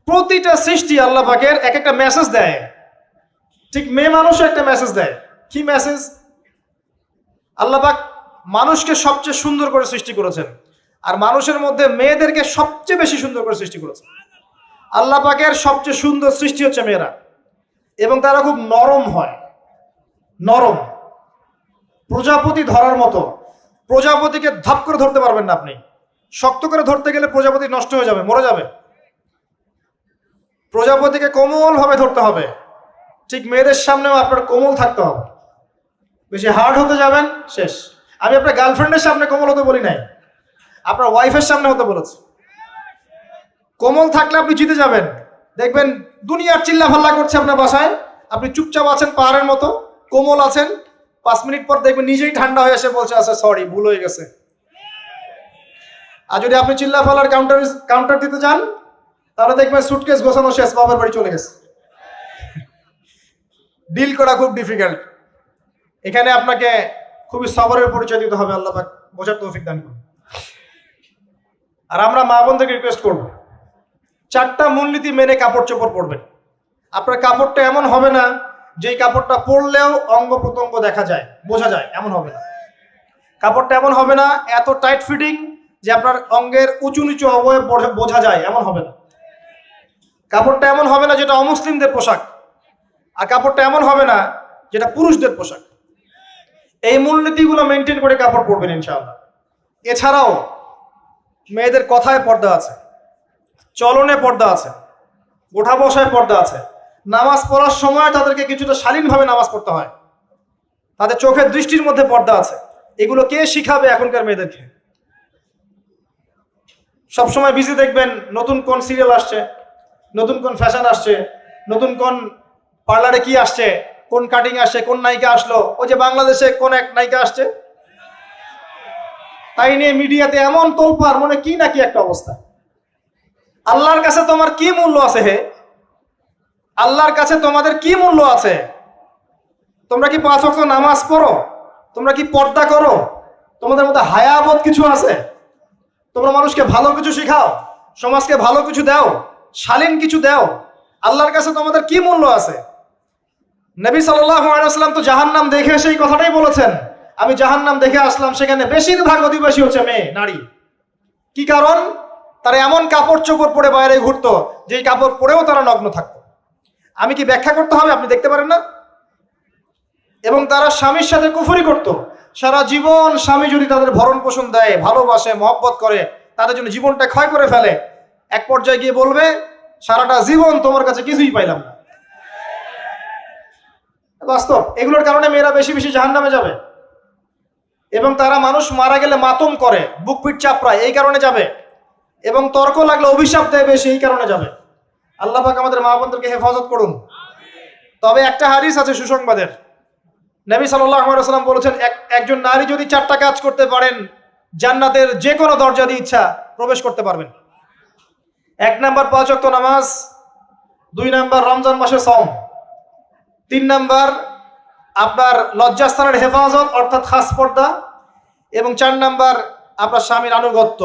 প্রতিটা সৃষ্টি আল্লাহ পাকের এক একটা মেসেজ দেয়। ঠিক মেয়ে মানুষও একটা মেসেজ দেয়। কি মেসেজ? আল্লাহ পাক মানুষকে সবচেয়ে সুন্দর করে সৃষ্টি করেছেন, আর মানুষের মধ্যে মেয়েদেরকে সবচেয়ে বেশি সুন্দর করে সৃষ্টি করেছেন। আল্লাহ পাকের সবচেয়ে সুন্দর সৃষ্টি হচ্ছে মেয়েরা, এবং তারা খুব নরম হয়, নরম, প্রজাপতি ধরার মতো। প্রজাপতিকে ধাপ করে ধরতে পারবেন না আপনি, শক্ত করে ধরতে গেলে প্রজাপতি নষ্ট হয়ে যাবে, মরে যাবে। প্রজাপতিকে কোমল ভাবে ধরতে হবে। ঠিক মেয়েদের সামনেও আপনার কোমল থাকতে হবে। বেশি হার্ড হতে যাবেন, শেষ। আমি আপনার গার্লফ্রেন্ডের সামনে কোমল হতে বলি নাই, আপনার ওয়াইফের সামনে হতে বলেছি। কোমল থাকলে আপনি জিতে যাবেন। দেখবেন দুনিয়ার চিল্লা ফাল্লা করছে আপনার বাসায়, আপনি চুপচাপ আছেন পাহাড়ের মতো, কোমল আছেন। 5 মিনিট পর দেখবেন নিজেই ঠান্ডা হয়ে এসে বলছে আচ্ছা সরি, ভুল হয়ে গেছে। আর যদি আপনি চিল্লা ফাল্লার কাউন্টার দিতে যান, তাহলে দেখবেন সুটকেস গোছানো শেষ, বাবার বাড়ি চলে গেছে। ডিল করা খুব ডিফিকাল্ট। এখানে আপনাকে খুবই সবরের পরিচয় দিতে হবে। আল্লাহ পাক বোঝার তৌফিক দান করুন। আর আমরা মা বোনদেরকে রিকোয়েস্ট করব, 4টা মূলনীতি মেনে কাপড় চোপড় পরবেন। আপনার কাপড়টা এমন হবে না যেই কাপড়টা পরলেও অঙ্গ প্রত্যঙ্গ দেখা যায়, বোঝা যায়, এমন হবে না। কাপড়টা এমন হবে না এত টাইট ফিটিং যে আপনার অঙ্গের উঁচু নিচু অবয়ব বোঝা যায়, এমন হবে না। কাপড়টা এমন হবে না যেটা অমুসলিমদের পোশাক, আর কাপড়টা এমন হবে না যেটা পুরুষদের পোশাক। এই মূলনীতিগুলো মেনটেন করে কাপড় পরবেন ইনশাআল্লাহ। এছাড়াও মেয়েদের কথায় পর্দা আছে, চলনে পর্দা আছে, ওঠা বসায় পর্দা আছে। নামাজ পড়ার সময় তাদেরকে কিছুটা শালীনভাবে নামাজ পড়তে হয়। তাদের চোখের দৃষ্টির মধ্যে পর্দা আছে। এগুলো কে শিখাবে এখনকার মেয়েদেরকে? সবসময় বিজি দেখবেন নতুন কোন সিরিয়াল আসছে, নতুন কোন ফ্যাশন আসছে, নতুন কোন পার্লারে কি আসছে, কোন কাটিং আসছে, কোন নায়িকা আসলো। ওই যে বাংলাদেশে কোন এক নায়িকা আসছে, তাই নিয়ে মিডিয়াতে এমন তোলপাড়, মনে কি নাকি একটা অবস্থা। আল্লাহর কাছে তোমার কি মূল্য আছে হে? আল্লাহর কাছে তোমাদের কি মূল্য আছে? তোমরা কি 5 ওয়াক্ত নামাজ পড়ো? তোমরা কি পর্দা করো? তোমাদের মধ্যে হায়াবোধ কিছু আছে? তোমরা মানুষকে ভালো কিছু শেখাও, সমাজকে ভালো কিছু দাও, শালীন কিছু দাও। আল্লাহর কাছে তোমাদের কি মূল্য আছে? নবী সাল্লাল্লাহু আলাইহি ওয়াসাল্লাম তো জাহান্নাম দেখে সেই কথাটাই বলেছেন, আমি জাহান্নাম দেখে আসলাম, সেখানে বেশিরভাগ অধিবাসী হচ্ছে মেয়ে, নারী। কি কারণ? তারা এমন কাপড় চোপড় পরে বাইরে ঘুরতো যেই কাপড় পরেও তারা নগ্ন থাকতো। আমি কি ব্যাখ্যা করতে হবে? আপনি দেখতে পারেন না? এবং তারা স্বামীর সাথে কুফরি করত। সারা জীবন স্বামী যদি তাদের ভরণ পোষণ দেয়, ভালোবাসে, মহব্বত করে, তাদের জন্য জীবনটা ক্ষয় করে ফেলে, এক পর্যায়ে গিয়ে বলবে সারাটা জীবন তোমার কাছে কিছুই পাইলাম না। বাস্তব। এগুলোর কারণে মেয়েরা বেশি বেশি জাহান্নামে যাবে। এবং তারা মানুষ মারা গেলে মাতম করে, বুক পিঠ চাপড়ায়, এই কারণে যাবে। এবং তর্ক লাগলে অভিশাপ দেয় বেশি, এই কারণে যাবে। আল্লাহ পাক আমাদের মা বোনদেরকে হেফাজত করুন। তবে একটা হাদিস আছে সুসংবাদের। নবী সাল্লাল্লাহু আলাইহি ওয়াসাল্লাম বলেছেন, একজন নারী যদি 4টা কাজ করতে পারেন, জান্নাতের যে কোনো দরজা দিয়ে ইচ্ছা প্রবেশ করতে পারবেন। 1 নাম্বার 5 ওয়াক্ত নামাজ, 2 নাম্বার রমজান মাসের সওম, 3 নাম্বার আপনার লজ্জাস্থানের হেফাজত অর্থাৎ খাস পর্দা, এবং 4 নাম্বার আপনার স্বামীর আনুগত্য।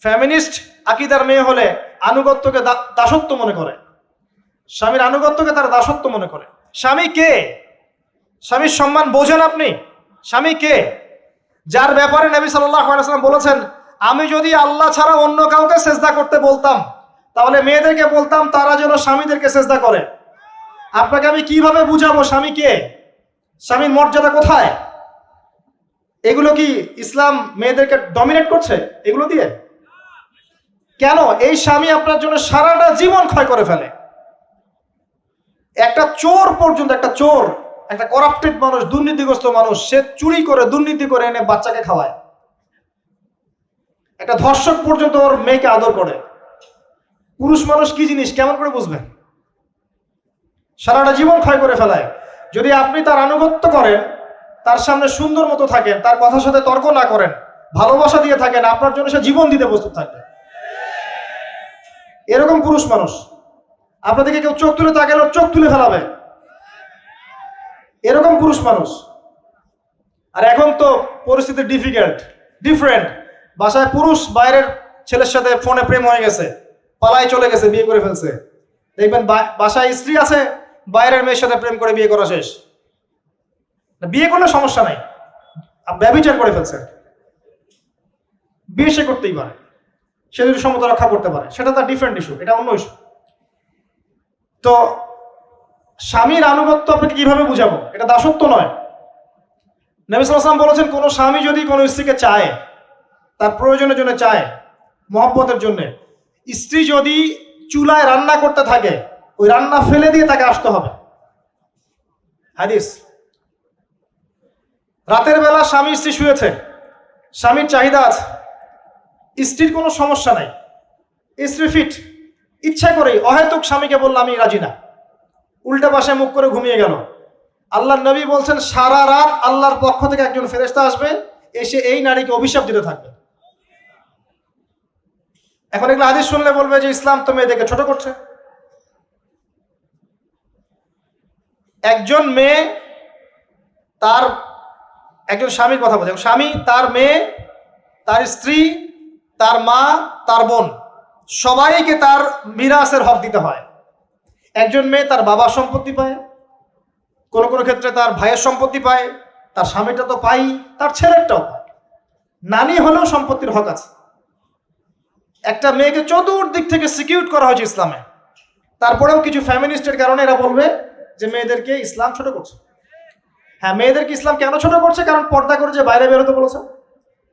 ফ্যামিনিস্ট আকীদার মেয়ে হলে আনুগত্যকে দাসত্ব মনে করে, স্বামীর আনুগত্যকে তারা দাসত্ব মনে করে। স্বামী কে? স্বামীর সম্মান বোঝেন আপনি? স্বামী কে? যার ব্যাপারে নবী সাল্লাল্লাহু আলাইহি ওয়াসাল্লাম বলেছেন, আমি যদি আল্লাহ ছাড়া অন্য কাউকে সেজদা করতে বলতাম, তাহলে মেয়েদেরকে বলতাম তারা যেন স্বামীদেরকে সেজদা করে। আপনাকে আমি কিভাবে বুঝাবো স্বামী কে, স্বামীর মর্যাদা কোথায়? এগুলো কি ইসলাম মেয়েদেরকে ডমিনেট করছে এগুলো দিয়ে? কেন? এই স্বামী আপনার জন্য সারাটা জীবন ক্ষয় করে ফেলে। একটা চোর পর্যন্ত, একটা চোর, একটা করাপ্টেড মানুষ, দুর্নীতিগ্রস্ত মানুষ, সে চুরি করে, দুর্নীতি করে এনে বাচ্চাকে খাওয়ায়। একটা ধর্ষক পর্যন্ত ওর মেয়েকে আদর করে। পুরুষ মানুষ কি জিনিস কেমন করে বুঝবেন? সারাটা জীবন ক্ষয় করে ফেলায়। যদি আপনি তার আনুগত্য করেন, তার সামনে সুন্দর মতো থাকেন, তার কথার সাথে তর্ক না করেন, ভালোবাসা দিয়ে থাকেন, আপনার জন্য সে জীবন দিতে প্রস্তুত থাকবে। এরকম পুরুষ মানুষ। আপনাদেরকে কেউ চোখ তুলে তাকালে চোখ তুলে ফেলাবে, এরকম পুরুষ মানুষ। আর এখন তো পরিস্থিতি ডিফারেন্ট। বাসায় পুরুষ বাইরের ছেলের সাথে ফোনে প্রেম হয়ে গেছে, পালায় চলে গেছে, বিয়ে করে ফেলছে। দেখবেন বাসায় স্ত্রী আছে, বাইরের মেয়ের সাথে প্রেম করে বিয়ে করা শেষ। বিয়ে করলে সমস্যা নাই, ব্যভিচার করে ফেলছে। বিয়ে সে করতেই পারে, সে যদি সমতা রক্ষা করতে পারে, সেটা তার ডিফারেন্ট ইস্যু, এটা অন্য ইস্যু। তো স্বামীর আনুগত্য আপনাকে কিভাবে বুঝাবো? এটা দাসত্ব নয়। নবী সাল্লাল্লাহু আলাইহি ওয়াসাল্লাম বলেছেন, কোন স্বামী যদি কোনো স্ত্রীকে চায়, তার প্রয়োজনের জন্য চায়, মহব্বতের জন্য, স্ত্রী যদি চুলায় রান্না করতে থাকে, ওই রান্না ফেলে দিয়ে তাকে আসতে হবে। হাদিস। রাতের বেলা স্বামী স্ত্রী শুয়েছে, স্বামীর চাহিদা আছে, স্ত্রীর কোনো সমস্যা নাই, স্ত্রী ফিট, ইচ্ছা করেই অহেতুক স্বামীকে বলল আমি রাজি না, উল্টা পাশে মুখ করে ঘুমিয়ে গেল। আল্লাহর নবী বলছেন, সারা রাত আল্লাহর পক্ষ থেকে একজন ফেরেশতা আসবে, এসে এই নারীকে অভিশাপ দিতে থাকবে। এখন এগুলো হাদিস শুনলে বলবে যে ইসলাম তো মেয়েদেরকে ছোট করছে। একজন মেয়ে তার, একজন স্বামীর কথা বলছে, স্বামী তার মেয়ে, তার স্ত্রী, তার মা, তার বোন, সবাইকে তার মিরাসের হক দিতে হয়। একজন মেয়ে তার বাবার সম্পত্তি পায়, কোনো কোনো ক্ষেত্রে তার ভাইয়ের সম্পত্তি পায়, তার স্বামীটা তো পাই, তার ছেলেরটাও পায়, নানি হলেও সম্পত্তির হক আছে। একটা মেয়েকে চতুর্দিক থেকে সিকিউর করা হয়েছে ইসলামে। তারপরেও কিছু ফ্যামিনিস্টের কারণে এরা বলবে যে মেয়েদেরকে ইসলাম ছোট করছে। হ্যাঁ, মেয়েদেরকে ইসলাম কেন ছোট করছে? কারণ পর্দা করে যে বাইরে বেরোতে বলেছে,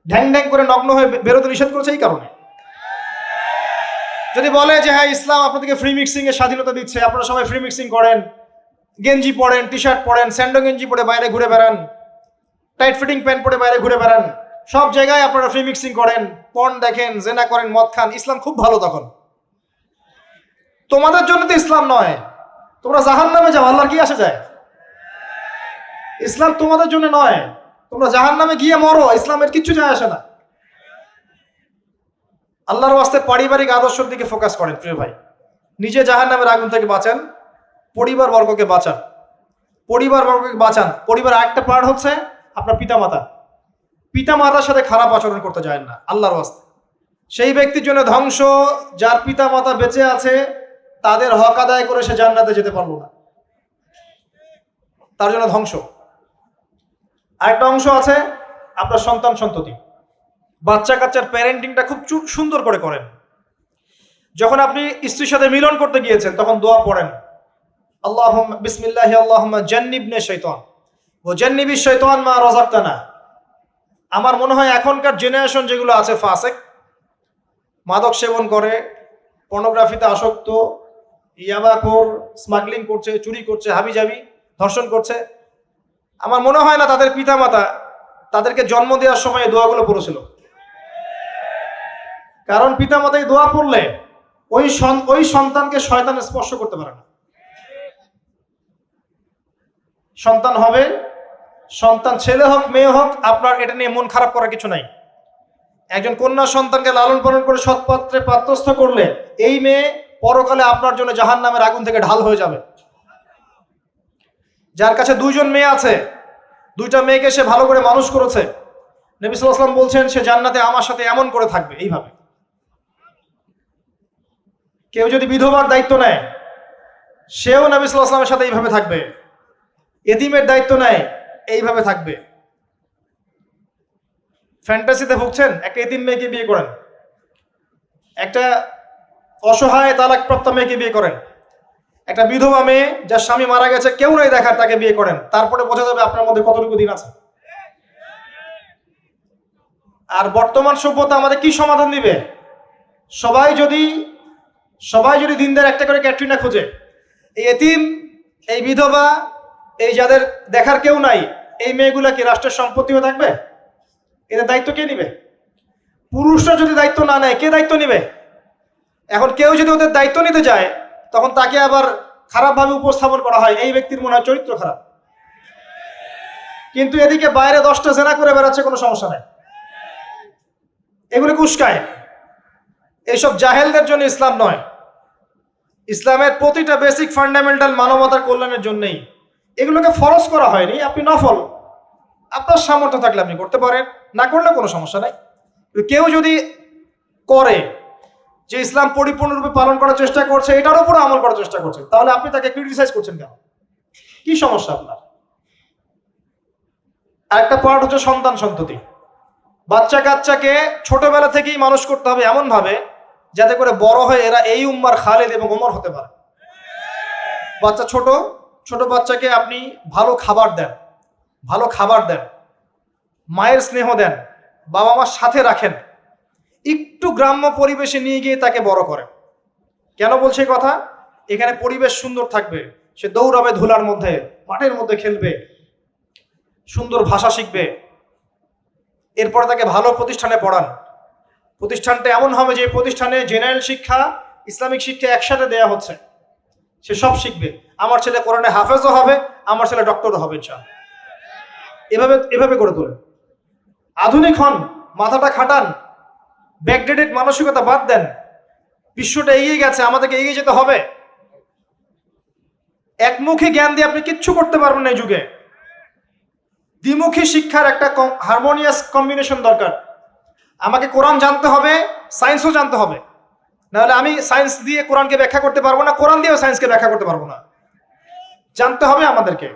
ঢ্যাং ঢ্যাং করে নগ্ন হয়ে বেরোতে নিষেধ করেছে, এই কারণে। যদি বলে যে হ্যাঁ ইসলাম আপনাদেরকে ফ্রি মিক্সিং এর স্বাধীনতা দিচ্ছে, আপনারা সবাই ফ্রি মিক্সিং করেন, গেঞ্জি পরেন, টি শার্ট পরেন, স্যান্ডো গেঞ্জি পরে বাইরে ঘুরে বেড়ান, টাইট ফিটিং প্যান্ট পরে বাইরে ঘুরে বেড়ান, সব জায়গায় আপনারা ফ্রি মিক্সিং করেন, পর্ন দেখেন, জেনা করেন, মদ খান, ইসলাম খুব ভালো। তখন তোমাদের জন্য তো ইসলাম নয়, তোমরা জাহান্নামে যাও, আল্লাহর কি আসে যায়? ইসলাম তোমাদের জন্য নয়, তোমরা জাহান্নামে গিয়ে মরো, ইসলামের কিচ্ছু যায় আসে না। আল্লাহর ওয়াস্তে পারিবারিক আদর্শের দিকে ফোকাস করেন প্রিয় ভাই। নিজে জাহান্নামের আগুন থেকে বাঁচান, পরিবার বর্গকে বাঁচান, পরিবার বর্গকে বাঁচান। পরিবার আরেকটা পার্ট হচ্ছে আপনার পিতামাতা। পিতামাতার সাথে খারাপ আচরণ করতে যায় না আল্লাহর ওয়াস্তে। সেই ব্যক্তির জন্য ধ্বংস যার পিতামাতা বেঁচে আছে, তাদের হক আদায় করে সে জান্নাতে যেতে পারলো না, তার জন্য ধ্বংস। আরেকটা অংশ আছে আপনার সন্তান সন্ততি। বাচ্চা কাচ্চার প্যারেন্টিংটা খুব সুন্দর করে করেন। যখন আপনি স্ত্রীর সাথে মিলন করতে গিয়েছেন, তখন দোয়া পড়েন, আল্লাহুম্মা বিসমিল্লাহি আল্লাহুম্মা জান্নিবনা শাইতান ওয়া জান্নিবিশ শাইতান মা রাযাকতানা। আমার মনে হয় এখনকার জেনারেশন যেগুলো আছে ফাসেক, মাদক সেবন করে, পর্নোগ্রাফিতে আসক্ত, ইয়াবাখোর, স্মাগলিং করছে, চুরি করছে, হাবিজাবি, ধর্ষণ করছে, আমার মনে হয় না তাদের পিতামাতা তাদেরকে জন্ম দেওয়ার সময় এই দোয়াগুলো পড়েছিল। কারণ পিতামাতা এই দোয়া পড়লে ওই সন্তানকে শয়তান স্পর্শ করতে পারে না। সন্তান হবে, সন্তান ছেলে হোক মেয়ে হোক, আপনার এটা নিয়ে মন খারাপ করার কিছু নাই। একজন কন্যা সন্তানকে লালন পালন করে সৎপাত্রে পাত্রস্থ করলে এই মেয়ে পরকালে আপনার জন্য জাহান্নামের আগুন থেকে ঢাল হয়ে যাবে। যার কাছে দুইজন মেয়ে আছে, দুইটা মেয়েকে সে ভালো করে মানুষ করেছে, নবী সাল্লাল্লাহু আলাইহি ওয়াসাল্লাম বলছেন সে জান্নাতে আমার সাথে এমন করে থাকবে, এইভাবে। কেউ যদি বিধবার দায়িত্ব নেয়, সেও নবী সাল্লাল্লাহু আলাইহি ওয়াসাল্লামের সাথে এইভাবে থাকবে। এতিমের দায়িত্ব নেয়, এইভাবে থাকবে। ফ্যান্টাসিতে ভুগছেন, একটা এতিম মেয়েকে বিয়ে করেন, একটা অসহায় তালাকপ্রাপ্ত মেয়েকে বিয়ে করেন, একটা বিধবা মেয়ে যার স্বামী মারা গেছে, কেউ নাই দেখার, তাকে বিয়ে করেন, তারপরে বোঝা যাবে আপনার মধ্যে কতটুকু দিন আছে। আর বর্তমান সভ্যতা আমাদের কি সমাধান দিবে? সবাই যদি দিনদার একটা করে ক্যাটরিনা খোঁজে, এই এতিম, এই বিধবা, এই যাদের দেখার কেউ নাই, এই মেয়েগুলা কি রাষ্ট্রের সম্পত্তি হয়ে থাকবে? এদের দায়িত্ব কে নিবে? পুরুষরা যদি দায়িত্ব না নেয়, কে দায়িত্ব নিবে? এখন কেউ যদি ওদের দায়িত্ব নিতে যায়, তখন তাকে আবার খারাপভাবে উপস্থাপন করা হয়, এই ব্যক্তির মনে হয় চরিত্র খারাপ। কিন্তু এদিকে বাইরে 10টা জেনা করে বেড়াচ্ছে, কোনো সমস্যা নাই, এগুলো উস্কায়। এইসব জাহেলদের জন্য ইসলাম নয়। ইসলামের প্রতিটা বেসিক ফান্ডামেন্টাল মানবতার কল্যাণের জন্যই। এগুলোকে ফরজ করা হয়নি, আপনি নফল, আপনার সামর্থ্য থাকলে আপনি করতে পারেন, না করলে কোনো সমস্যা নাই। কেউ যদি করে, যে ইসলাম পরিপূর্ণরূপে পালন করার চেষ্টা করছে, এটার উপরে আমল করার চেষ্টা করছে, তাহলে আপনি তাকে ক্রিটিসাইজ করছেন কেন? কি সমস্যা আপনার? আরেকটা পার্ট হচ্ছে সন্তান সন্ততি। বাচ্চা কাচ্চাকে ছোটবেলা থেকেই মানুষ করতে হবে এমন ভাবে যাতে করে বড় হয়ে এরা এই উম্মার খালিদ এবং ওমর হতে পারে। বাচ্চা ছোট ছোট বাচ্চাকে আপনি ভালো খাবার দেন, ভালো খাবার দেন, মায়ের স্নেহ দেন, বাবা মার সাথে রাখেন, একটু গ্রাম্য পরিবেশে নিয়ে গিয়ে তাকে বড় করেন। কেন বলছে এই কথা? এখানে পরিবেশ সুন্দর থাকবে, সে দৌড়াবে ধুলার মধ্যে, মাঠের মধ্যে খেলবে, সুন্দর ভাষা শিখবে। এরপরে তাকে ভালো প্রতিষ্ঠানে পড়ান। প্রতিষ্ঠানটা এমন হবে যে প্রতিষ্ঠানে জেনারেল শিক্ষা, ইসলামিক শিক্ষা একসাথে দেয়া হচ্ছে, সে সব শিখবে। আমার ছেলে কোরআনে হাফেজও হবে, আমার ছেলে ডক্টরও হবে ইনশাআল্লাহ। এভাবে এভাবে করে তোলেন। আধুনিক হন, মাথাটা খাটান, ব্যাকডেটেড মানসিকতা বাদ দেন। বিশ্বটা এগিয়ে গেছে, আমাদেরকে এগিয়ে যেতে হবে। একমুখী জ্ঞান দিয়ে আপনি কিচ্ছু করতে পারবেন না এই যুগে। দ্বিমুখী শিক্ষার একটা হারমোনিয়াস কম্বিনেশন দরকার। আমাকে কোরআন জানতে হবে, সায়েন্সও জানতে হবে, নাহলে আমি সায়েন্স দিয়ে কোরআনকে ব্যাখ্যা করতে পারবো না, কোরআন দিয়েও সায়েন্সকে ব্যাখ্যা করতে পারবো না। জানতে হবে আমাদেরকে।